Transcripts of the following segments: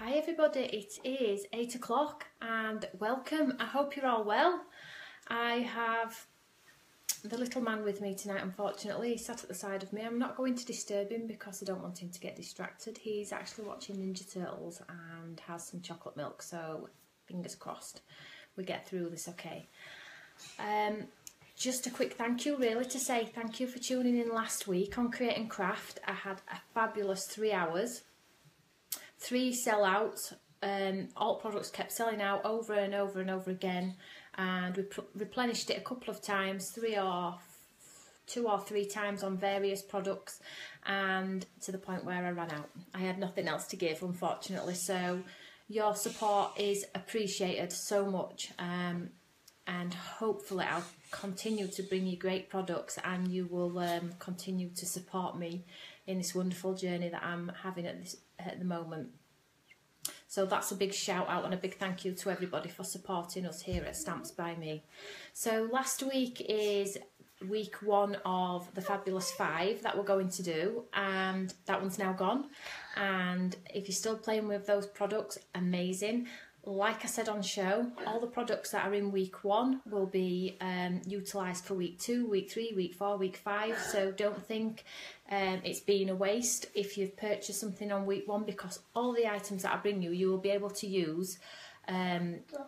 Hi everybody, it is 8 o'clock and welcome. I hope you're all well. I have the little man with me tonight, unfortunately. He's sat at the side of me. I'm not going to disturb him because I don't want him to get distracted. He's actually watching Ninja Turtles and has some chocolate milk, so fingers crossed we get through this okay. Just a quick thank you really to say thank you for tuning in last week on Create and Craft. I had a fabulous 3 hours. 3 sellouts, all products kept selling out over and over and over again, and we replenished it a couple of times, 2 or 3 times on various products, and to the point where I ran out. I had nothing else to give, unfortunately, so your support is appreciated so much, and hopefully I'll continue to bring you great products and you will continue to support me in this wonderful journey that I'm having at the moment. So that's a big shout out and a big thank you to everybody for supporting us here at Stamps by Me. So last week is week 1 of the Fabulous 5 that we're going to do, and that one's now gone. And if you're still playing with those products, amazing. Like I said on show, all the products that are in week 1 will be utilised for week 2, week 3, week 4, week 5. So don't think it's been a waste if you've purchased something on week 1, because all the items that I bring you, you will be able to use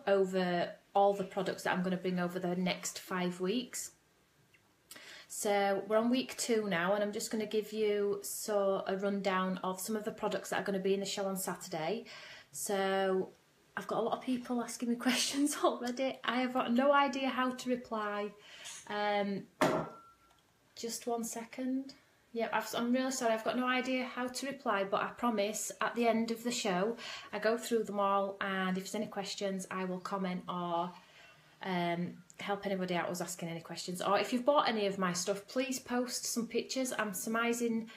over all the products that I'm going to bring over the next 5 weeks. So we're on week 2 now, and I'm just going to give you a rundown of some of the products that are going to be in the show on Saturday. So I've got a lot of people asking me questions already. I have got no idea how to reply. Just 1 second. Yeah, I'm really sorry. I've got no idea how to reply, but I promise at the end of the show, I go through them all, and if there's any questions, I will comment or help anybody out who's asking any questions. Or if you've bought any of my stuff, please post some pictures. I'm surmising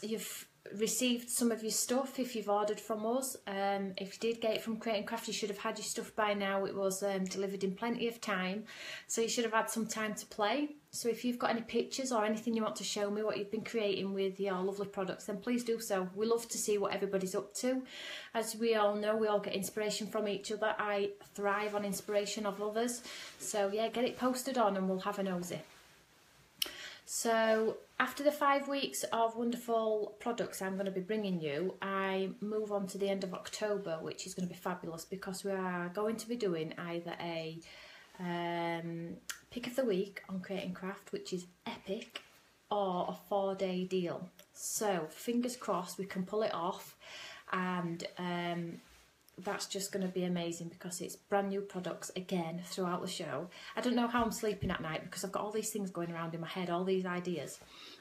you've received some of your stuff if you've ordered from us. If you did get it from Create and Craft, you should have had your stuff by now. It was delivered in plenty of time, so you should have had some time to play. So if you've got any pictures or anything you want to show me what you've been creating with your lovely products, then please do so. We love to see what everybody's up to. As we all know, we all get inspiration from each other. I thrive on inspiration of others, so yeah, get it posted on and we'll have a nosy. So after the 5 weeks of wonderful products I'm going to be bringing you, I move on to the end of October, which is going to be fabulous because we are going to be doing either a pick of the week on Create and Craft, which is epic, or a 4-day deal. So fingers crossed we can pull it off, and that's just going to be amazing because it's brand new products again throughout the show. I don't know how I'm sleeping at night because I've got all these things going around in my head, all these ideas,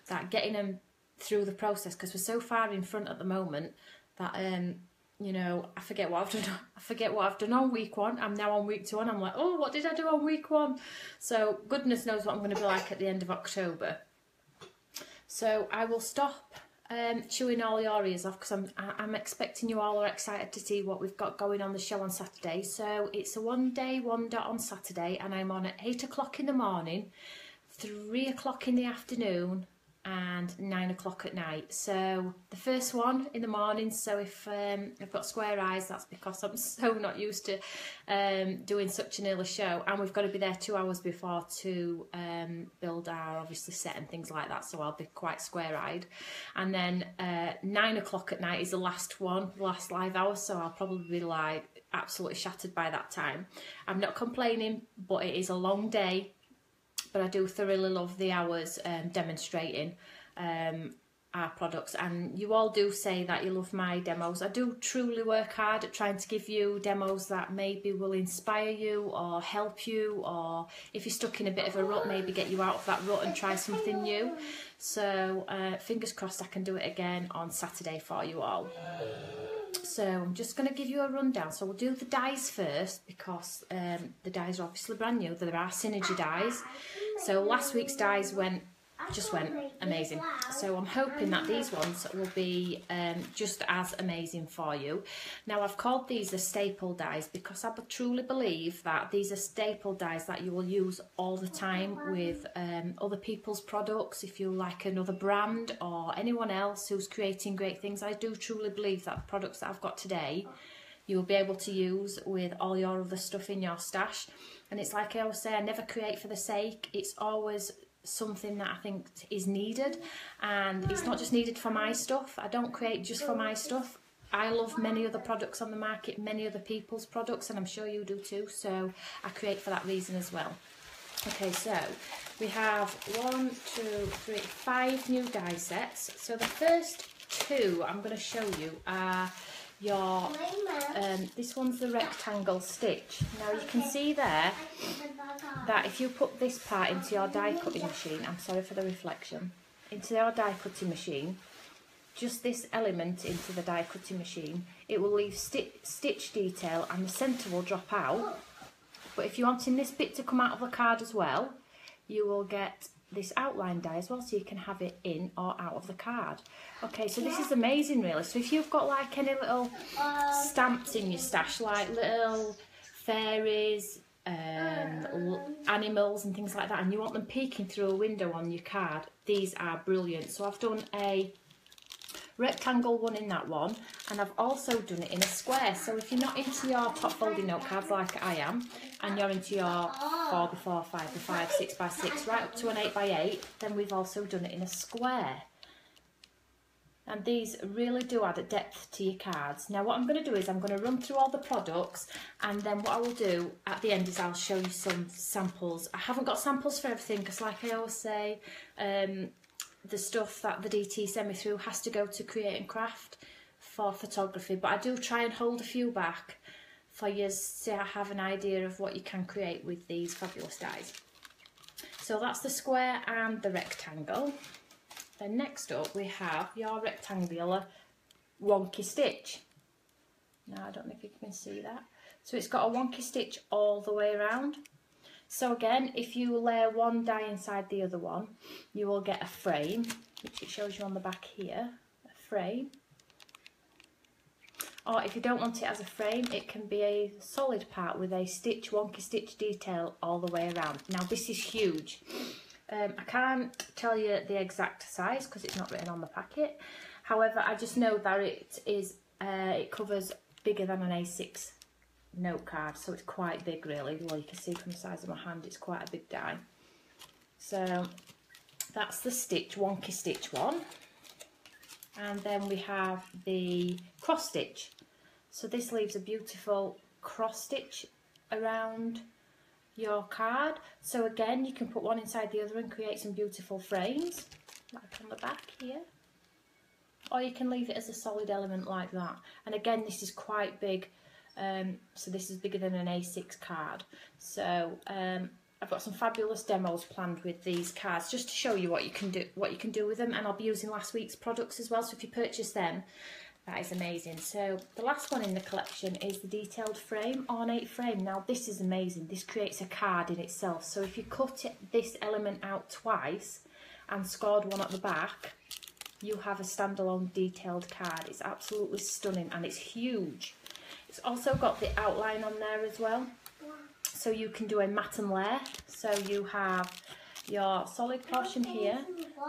that getting them through the process, because we're so far in front at the moment that you know, I forget what I've done. I forget what I've done on week 1. I'm now on week 2 and I'm like, oh, what did I do on week 1? So goodness knows what I'm going to be like at the end of October. So I will stop chewing all your ears off because I'm expecting you all are excited to see what we've got going on the show on Saturday. So it's a 1-day wonder on Saturday, and I'm on at 8 o'clock in the morning, 3 o'clock in the afternoon, and 9 o'clock at night. So the first one in the morning, so if I've got square eyes, that's because I'm so not used to doing such an early show, and we've got to be there 2 hours before to build our obviously set and things like that, so I'll be quite square-eyed. And then 9 o'clock at night is the last one, the last live hour, so I'll probably be like absolutely shattered by that time. I'm not complaining, but it is a long day. But I do thoroughly love the hours demonstrating our products, and you all do say that you love my demos. I do truly work hard at trying to give you demos that maybe will inspire you or help you, or if you're stuck in a bit of a rut, maybe get you out of that rut and try something new. So fingers crossed I can do it again on Saturday for you all. So I'm just going to give you a rundown. So we'll do the dies first because the dies are obviously brand new. There are synergy dies. So last week's dies went just went amazing. So I'm hoping that these ones will be just as amazing for you. Now I've called these the staple dies because I truly believe that these are staple dies that you will use all the time with other people's products. If you like another brand or anyone else who's creating great things, I do truly believe that the products that I've got today you will be able to use with all your other stuff in your stash. And it's like I always say, I never create for the sake. It's always something that I think is needed, and it's not just needed for my stuff. I don't create just for my stuff. I love many other products on the market, many other people's products, and I'm sure you do too, so I create for that reason as well. Okay, so we have 1, 2, 3, 5 new die sets. So the first 2 I'm going to show you are your this one's the rectangle stitch. Now you can see there that if you put this part into your die cutting machine, I'm sorry for the reflection, into your die cutting machine, just this element into the die cutting machine, it will leave stitch detail and the centre will drop out. But if you're wanting this bit to come out of the card as well, you will get this outline die as well, so you can have it in or out of the card. Okay, so this is amazing really. So if you've got like any little stamps in your stash, like little fairies, animals and things like that, and you want them peeking through a window on your card, these are brilliant. So I've done a rectangle one in that one, and I've also done it in a square. So if you're not into your top folding note cards like I am, and you're into your 4x4, 5x5, 6x6, right up to an 8x8, then we've also done it in a square. And these really do add a depth to your cards. Now what I'm going to do is I'm going to run through all the products, and then what I will do at the end is I'll show you some samples. I haven't got samples for everything because, like I always say, the stuff that the DT send me through has to go to Create and Craft for photography, but I do try and hold a few back for you to have an idea of what you can create with these fabulous dies. So that's the square and the rectangle. Then next up we have your rectangular wonky stitch. Now I don't know if you can see that. So it's got a wonky stitch all the way around. So again, if you layer one die inside the other one, you will get a frame, which it shows you on the back here, a frame. Or if you don't want it as a frame, it can be a solid part with a stitch, wonky stitch detail all the way around. Now this is huge. I can't tell you the exact size because it's not written on the packet. However, I just know that it covers bigger than an A6 note card, so it's quite big really. Well, you can see from the size of my hand, it's quite a big die. So that's the stitch, wonky stitch one. And then we have the cross stitch. So this leaves a beautiful cross stitch around your card. So again, you can put one inside the other and create some beautiful frames, like on the back here. Or you can leave it as a solid element like that. And again, this is quite big. So this is bigger than an A6 card. So I've got some fabulous demos planned with these cards just to show you what you can do with them, and I'll be using last week's products as well. So if you purchase them, that is amazing. So the last one in the collection is the detailed frame, ornate frame. Now this is amazing. This creates a card in itself. So if you cut this element out twice and scored one at the back, you have a standalone detailed card. It's absolutely stunning and it's huge. It's also got the outline on there as well, so you can do a mat and layer. So you have your solid portion here,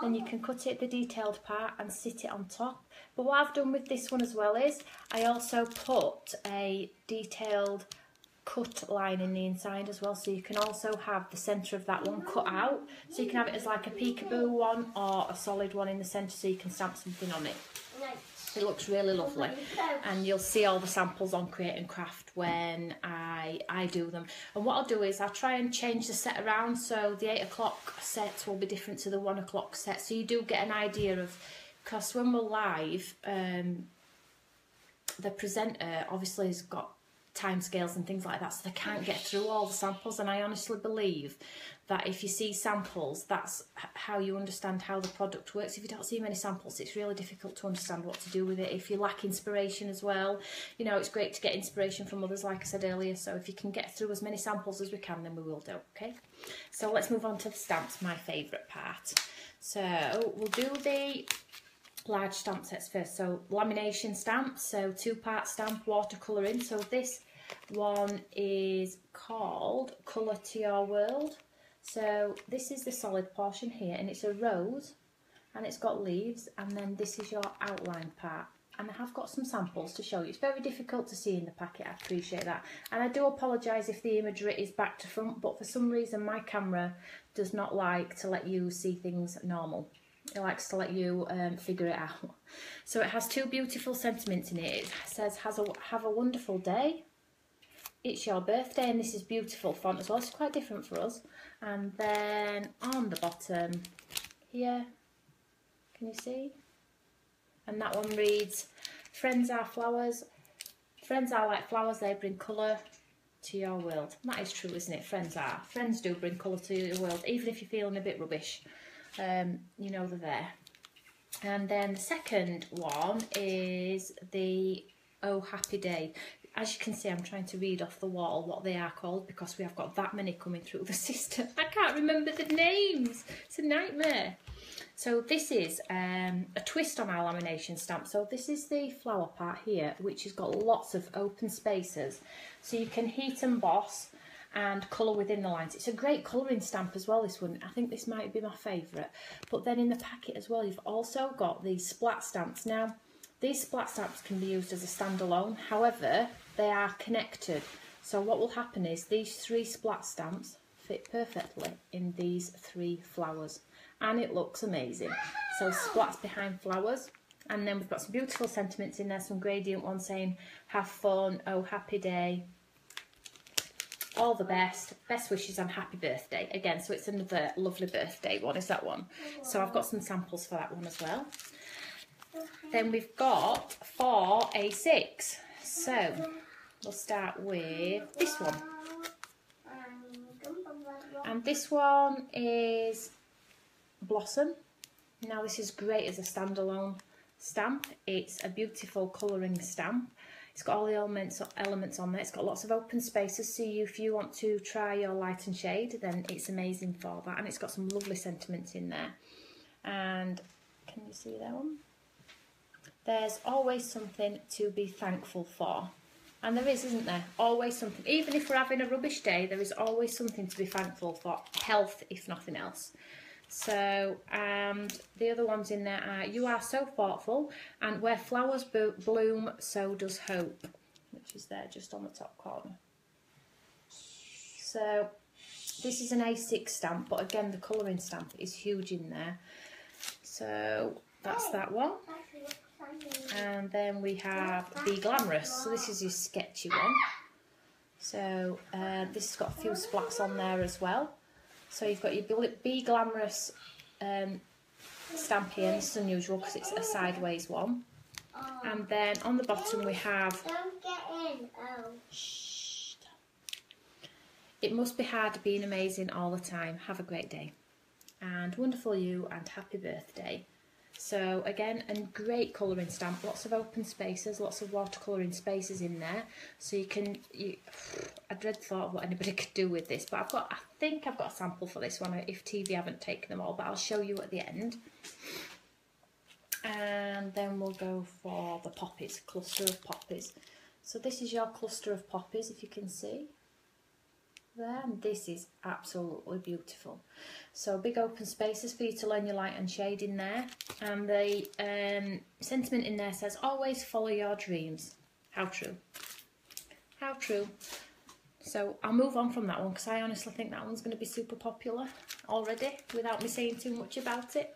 then you can cut it the detailed part and sit it on top. But what I've done with this one as well is I also put a detailed cut line in the inside as well, so you can also have the centre of that one cut out, so you can have it as like a peekaboo one or a solid one in the centre, so you can stamp something on it. It looks really lovely, and you'll see all the samples on Create and Craft when I do them. And what I'll do is I'll try and change the set around, so the 8 o'clock set will be different to the 1 o'clock set, so you do get an idea of, because when we're live, the presenter obviously has got timescales and things like that, so they can't get through all the samples. And I honestly believe that if you see samples, that's how you understand how the product works. If you don't see many samples, it's really difficult to understand what to do with it. If you lack inspiration as well, you know, it's great to get inspiration from others, like I said earlier. So if you can get through as many samples as we can, then we will do. Okay, so let's move on to the stamps, my favourite part. So we'll do the large stamp sets first. So lamination stamps, so 2-part stamp, watercolouring. So this one is called Colour to Your World. So this is the solid portion here, and it's a rose, and it's got leaves, and then this is your outline part. And I have got some samples to show you. It's very difficult to see in the packet, I appreciate that. And I do apologise if the imagery is back to front, but for some reason my camera does not like to let you see things normal. It likes to let you figure it out. So it has 2 beautiful sentiments in it. It says, have a wonderful day. It's your birthday, and this is beautiful font as well. It's quite different for us. And then on the bottom here, can you see? And that one reads, friends are flowers. Friends are like flowers, they bring colour to your world. And that is true, isn't it? Friends are. Friends do bring colour to your world, even if you're feeling a bit rubbish. You know they're there. And then the second one is the Oh Happy Day. As you can see, I'm trying to read off the wall what they are called because we have got that many coming through the system. I can't remember the names. It's a nightmare. So this is a twist on our lamination stamp. So this is the flower part here, which has got lots of open spaces. So you can heat emboss and colour within the lines. It's a great colouring stamp as well, this one. I think this might be my favourite. But then in the packet as well, you've also got these splat stamps. Now, these splat stamps can be used as a standalone. However, they are connected. So what will happen is these 3 splat stamps fit perfectly in these 3 flowers. And it looks amazing. So splats behind flowers. And then we've got some beautiful sentiments in there, some gradient ones saying, have fun, oh happy day, all the best, best wishes and happy birthday. Again, so it's another lovely birthday one, is that one. So I've got some samples for that one as well. Then we've got 4 A6. So we'll start with this one. And this one is Blossom. Now this is great as a standalone stamp. It's a beautiful colouring stamp. It's got all the elements on there. It's got lots of open spaces, so if you want to try your light and shade, then it's amazing for that. And it's got some lovely sentiments in there. And can you see that one? There's always something to be thankful for. And there is, isn't there? Always something. Even if we're having a rubbish day, there is always something to be thankful for. Health, if nothing else. So, and the other ones in there are, you are so thoughtful, and where flowers bloom, so does hope, which is there just on the top corner. So, this is an A6 stamp, but again, the colouring stamp is huge in there. So, that's that one. And then we have Be Glamorous. So, this is your sketchy one. So, this has got a few splats on there as well. So you've got your Be Glamorous stamp here, and this is unusual because it's a sideways one. And then on the bottom we have... Don't get in. Oh. Shh. It must be hard being amazing all the time. Have a great day. And wonderful you, and happy birthday. So again, a great colouring stamp, lots of open spaces, lots of watercolouring spaces in there. So you can, I dread the thought of what anybody could do with this, but I think I've got a sample for this one, if TV haven't taken them all, but I'll show you at the end. And then we'll go for the poppies, cluster of poppies. So this is your cluster of poppies, if you can see. There, and this is absolutely beautiful. So big open spaces for you to learn your light and shade in there, and the sentiment in there says always follow your dreams. How true, how true. So I'll move on from that one because I honestly think that one's going to be super popular already without me saying too much about it.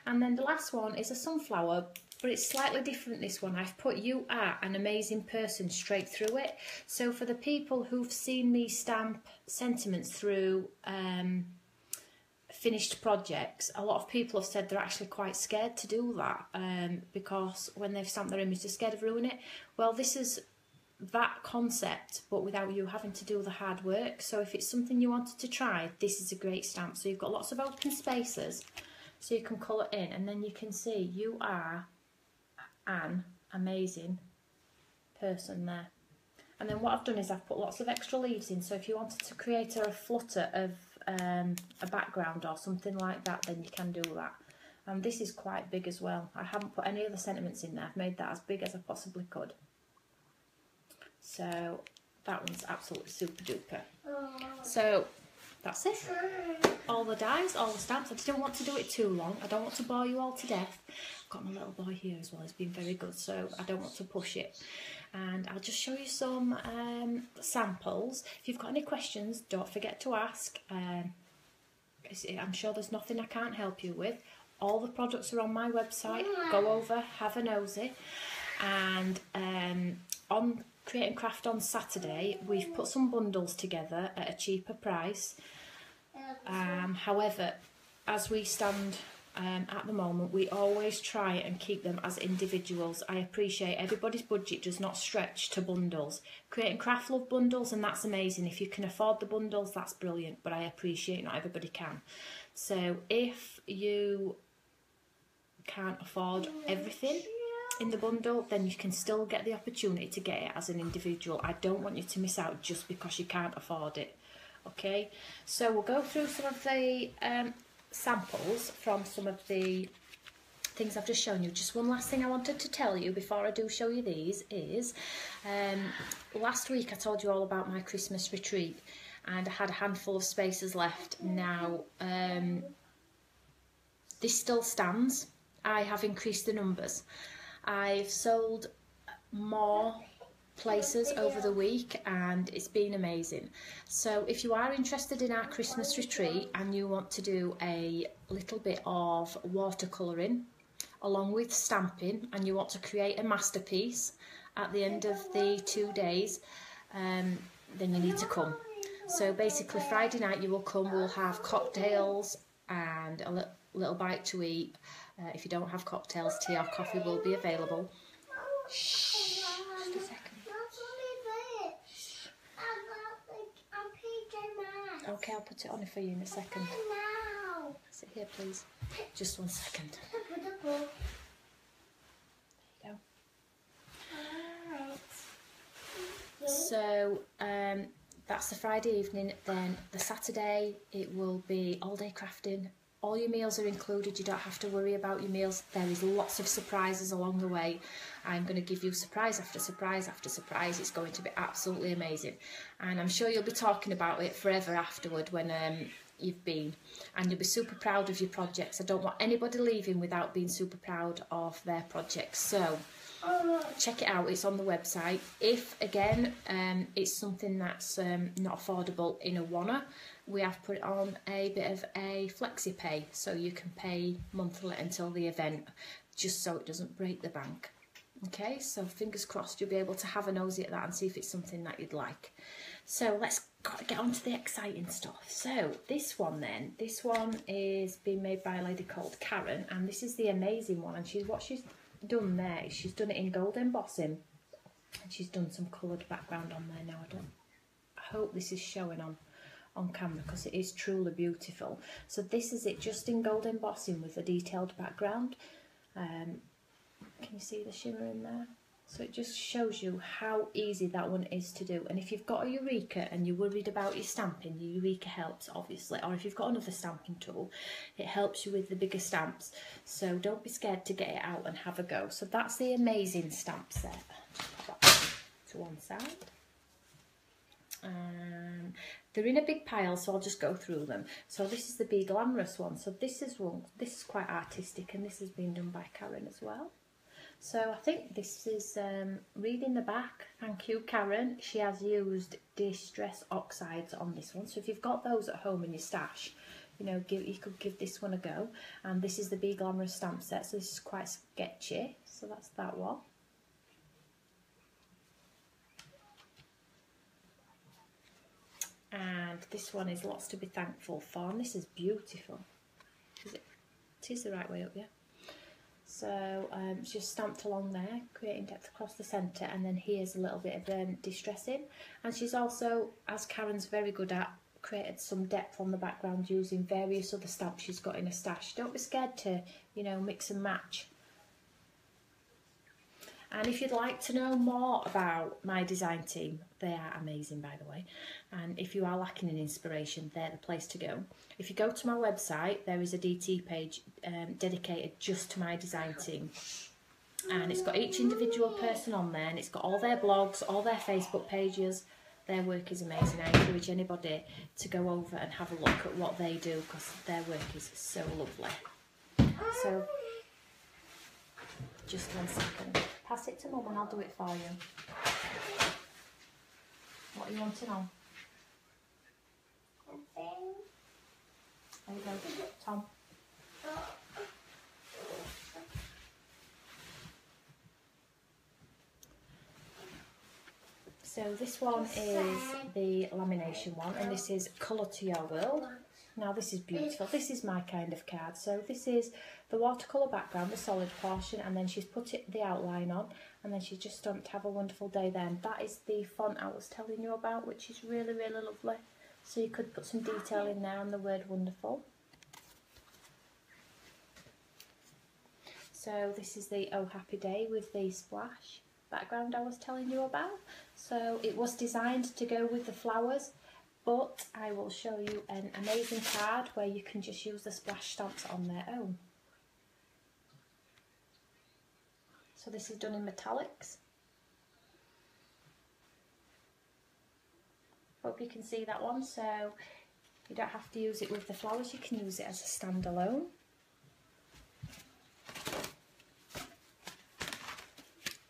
And then the last one is a sunflower, but it's slightly different, this one. I've put you are an amazing person straight through it. So for the people who've seen me stamp sentiments through finished projects, a lot of people have said they're actually quite scared to do that because when they've stamped their image, they're scared of ruining it. Well, this is that concept, but without you having to do the hard work. So if it's something you wanted to try, this is a great stamp. So you've got lots of open spaces, so you can colour in, and then you can see you are an amazing person there. And then what I've done is I've put lots of extra leaves in, so if you wanted to create a flutter of a background or something like that, then you can do that. And this is quite big as well. I haven't put any other sentiments in there. I've made that as big as I possibly could. So that one's absolutely super duper. So that's it. All the dies, all the stamps. I didn't want to do it too long. I don't want to bore you all to death. I've got my little boy here as well. He's been very good, so I don't want to push it. And I'll just show you some samples. If you've got any questions, don't forget to ask. I'm sure there's nothing I can't help you with. All the products are on my website. Go over, have a nosy. And on Create and Craft on Saturday, we've put some bundles together at a cheaper price. However, as we stand at the moment, we always try and keep them as individuals. I appreciate everybody's budget does not stretch to bundles. Create and Craft love bundles, and that's amazing. If you can afford the bundles, that's brilliant, but I appreciate not everybody can. So if you can't afford everything in the bundle, then you can still get the opportunity to get it as an individual. I don't want you to miss out just because you can't afford it. Okay, so we'll go through some of the samples from some of the things I've just shown you. Just one last thing I wanted to tell you before I do show you these is last week I told you all about my Christmas retreat, and I had a handful of spaces left. Now this still stands. I have increased the numbers. I've sold more places over the week, and it's been amazing. So if you are interested in our Christmas retreat and you want to do a little bit of watercolouring along with stamping, and you want to create a masterpiece at the end of the 2 days, then you need to come. So basically Friday night you will come, we'll have cocktails and a little bite to eat. If you don't have cocktails, tea or coffee will be available. Shh, just a second. Okay, I'll put it on for you in a second. Sit here, please. Just 1 second. There you go. So that's the Friday evening. Then the Saturday, it will be all day crafting. All your meals are included. You don't have to worry about your meals. There is lots of surprises along the way. I'm going to give you surprise after surprise after surprise. It's going to be absolutely amazing. And I'm sure you'll be talking about it forever afterward when you've been. And you'll be super proud of your projects. I don't want anybody leaving without being super proud of their projects. So check it out. It's on the website. If, again, it's something that's not affordable in Awana, we have put on a bit of a flexi pay, so you can pay monthly until the event, just so it doesn't break the bank. Okay, so fingers crossed you'll be able to have a nosy at that and see if it's something that you'd like. So let's get on to the exciting stuff. So this one is being made by a lady called Karen, and this is the amazing one. And what she's done there is she's done it in gold embossing, and she's done some coloured background on there. Now I hope this is showing on camera, because it is truly beautiful. So this is it, just in gold embossing with a detailed background. Can you see the shimmer in there? So it just shows you how easy that one is to do. And if you've got a Eureka and you're worried about your stamping, the Eureka helps obviously, or if you've got another stamping tool, it helps you with the bigger stamps. So don't be scared to get it out and have a go. So that's the amazing stamp set. Just put that to one side. They're in a big pile, so I'll just go through them. So this is the Be Glamorous one. So this is quite artistic, and this has been done by Karen as well. So I think this is reading the back. Thank you, Karen. She has used Distress Oxides on this one. So if you've got those at home in your stash, you know, you could give this one a go. And this is the Be Glamorous stamp set. So this is quite sketchy. So that's that one. And this one is Lots to Be Thankful For, and this is beautiful. It is the right way up, yeah. So it's just stamped along there, creating depth across the centre, and then here's a little bit of distressing. And she's also, as Karen's very good at, created some depth on the background using various other stamps she's got in a stash. Don't be scared to, you know, mix and match. And if you'd like to know more about my design team, they are amazing, by the way. And if you are lacking in inspiration, they're the place to go. If you go to my website, there is a DT page dedicated just to my design team. And it's got each individual person on there, and it's got all their blogs, all their Facebook pages. Their work is amazing. I encourage anybody to go over and have a look at what they do, because their work is so lovely. So, just 1 second. Pass it to Mum and I'll do it for you. What are you wanting on? There you go, Tom. So this one is the lamination one, and this is Colour to Your World. Now this is beautiful. This is my kind of card. So this is the watercolour background, the solid portion, and then she's put the outline on, and then she's just done to have a wonderful day then. That is the font I was telling you about, which is really, really lovely. So you could put some detail in there on the word wonderful. So this is the Oh Happy Day with the splash background I was telling you about. So it was designed to go with the flowers, but I will show you an amazing card where you can just use the splash stamps on their own. So this is done in metallics. Hope you can see that one. So you don't have to use it with the flowers, you can use it as a standalone.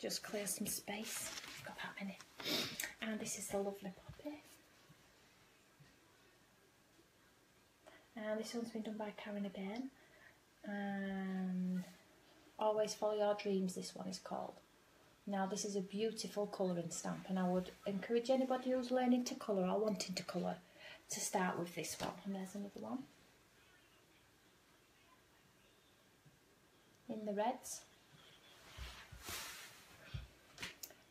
Just clear some space, I've got that many. And this is the lovely poppy. And this one's been done by Karen again. And Always Follow Your Dreams, this one is called. Now this is a beautiful colouring stamp, and I would encourage anybody who's learning to colour or wanting to colour to start with this one. And there's another one in the reds.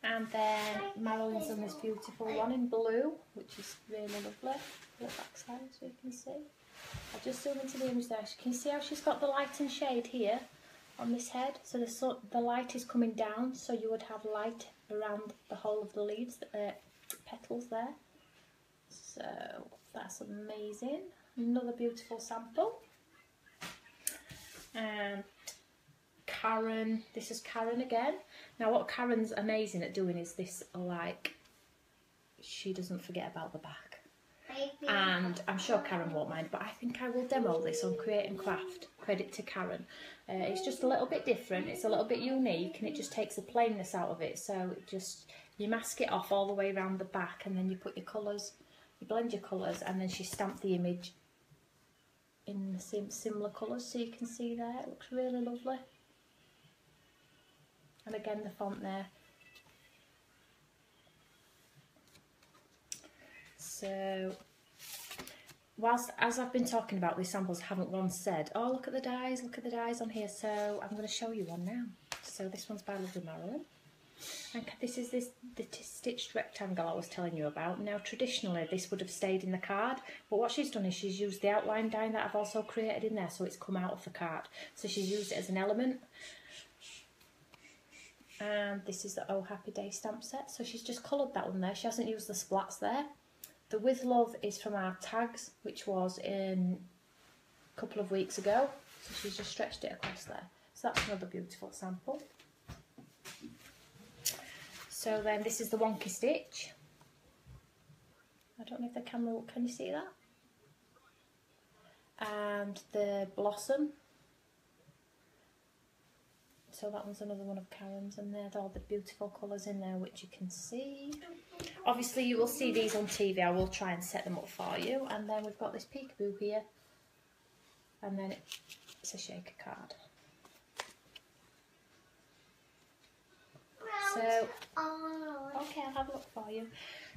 And then Marilyn's done this beautiful one in blue, which is really lovely. The back side, so you can see. I'll just zoom into the image there. Can you see how she's got the light and shade here on this head? So the light is coming down, so you would have light around the whole of the leaves, petals there. So that's amazing. Another beautiful sample. And Karen, this is Karen again. Now what Karen's amazing at doing is this, like, she doesn't forget about the back. And I'm sure Karen won't mind, but I think I will demo this on Create and Craft. Credit to Karen. It's just a little bit different, it's a little bit unique, and it just takes the plainness out of it. So it just, you mask it off all the way around the back, and then you put your colours, you blend your colours, and then she stamped the image in the same similar colours, so you can see there. It looks really lovely. And again, the font there. So, whilst as I've been talking about these samples, I haven't once said, oh, look at the dies on here. So I'm going to show you one now. So this one's by Lovely Marilyn. And this is the stitched rectangle I was telling you about. Now traditionally this would have stayed in the card, but what she's done is she's used the outline die that I've also created in there, so it's come out of the card. So she's used it as an element. And this is the Oh Happy Day stamp set. So she's just coloured that one there. She hasn't used the splats there. The With Love is from our tags, which was in a couple of weeks ago. So she's just stretched it across there. So that's another beautiful sample. So then this is the Wonky Stitch. I don't know if the camera, can you see that? And the Blossom. So that one's another one of Karen's, and there's all the beautiful colours in there which you can see. Obviously you will see these on TV, I will try and set them up for you. And then we've got this peekaboo here, and then it's a shaker card. So, okay, I'll have a look for you.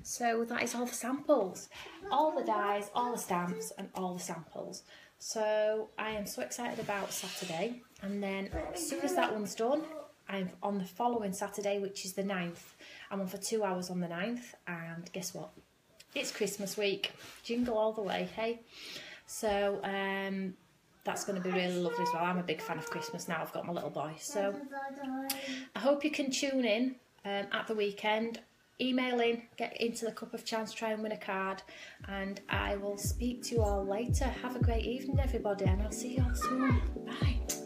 So that is all the samples, all the dies, all the stamps, and all the samples. So I am so excited about Saturday, and then as soon as that one's done, I'm on the following Saturday, which is the 9th. I'm on for 2 hours on the 9th, and guess what? It's Christmas week. Jingle all the way, hey? So that's going to be really lovely as well. I'm a big fan of Christmas now, I've got my little boy. So I hope you can tune in at the weekend. Email in, get into the Cup of Chance, try and win a card, and I will speak to you all later. Have a great evening, everybody, and I'll see you all soon. Bye.